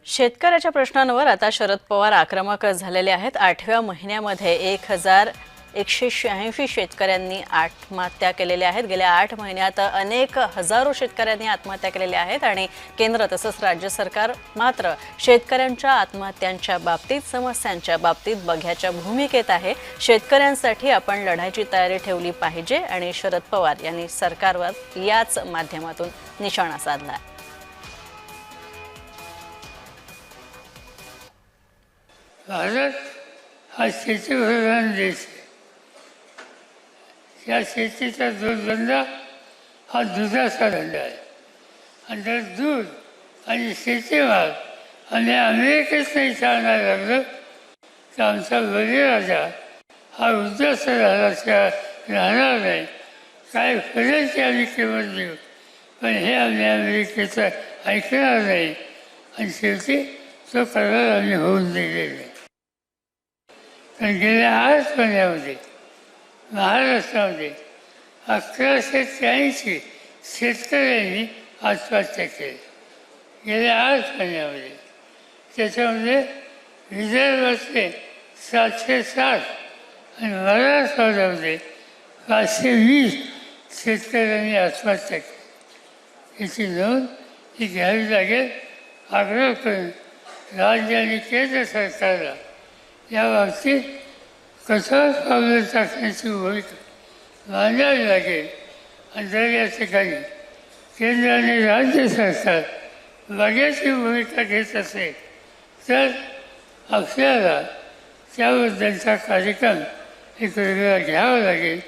शेतकऱ्याच्या प्रश्नांवर आता शरद पवार आक्रमक झालेले आहेत। 8व्या महिन्यामध्ये 1186 शेतकऱ्यांनी आत्महत्या केलेल्या आहेत। गेल्या 8 महिन्यात अनेक हजारो शेतकऱ्यांनी आत्महत्या केलेल्या आहेत आणि केंद्र तसंच राज्य सरकार मात्र शेतकऱ्यांच्या आत्महत्यांच्या बाबतीत समस्यांच्या बाबतीत बघ्याच्या भूमिकेत आहे। शेतकऱ्यांसाठी आपण लढायची तयारी ठेवली पाहिजे आणि शरद पवार यांनी सरकारवर याच माध्यमातून निशाणा साधला। भारत हा शेतीप्रधान देश आहे। या शेतीचा जोडधंदा हा दुधाचा धंदा आहे आणि जर दूध आणि शेतीमाल आणि अमेरिकेत नाही चालणार लागलं तर आमचा बळीराजा हा उद्ध्वस्त झाल्याशिवाय राहणार नाही। काय फळाची आम्ही किंमत देऊ पण हे आम्ही अमेरिकेचं ऐकणार नाही आणि शेवटी तो करार आम्ही होऊन दिलेला नाही। पण गेल्या 8 महिन्यामध्ये महाराष्ट्रामध्ये 1183 शेतकऱ्यांनी आत्महत्या केली गेल्या 8 महिन्यामध्ये। त्याच्यामध्ये विदर्भातले 760 आणि मराठवाड्यामध्ये 520 शेतकऱ्यांनी आत्महत्या केली। याची नोंद ही घ्यावी लागेल। आग्रह करून राज्य आणि केंद्र सरकारला या बाबतीत कठोर पावलं टाकण्याची भूमिका मांडावी लागेल आणि जर या ठिकाणी केंद्र आणि राज्य सरकार बघ्याची भूमिका घेत असेल तर आपल्याला त्याबद्दलचा कार्यक्रम एक वेगळा घ्यावा लागेल।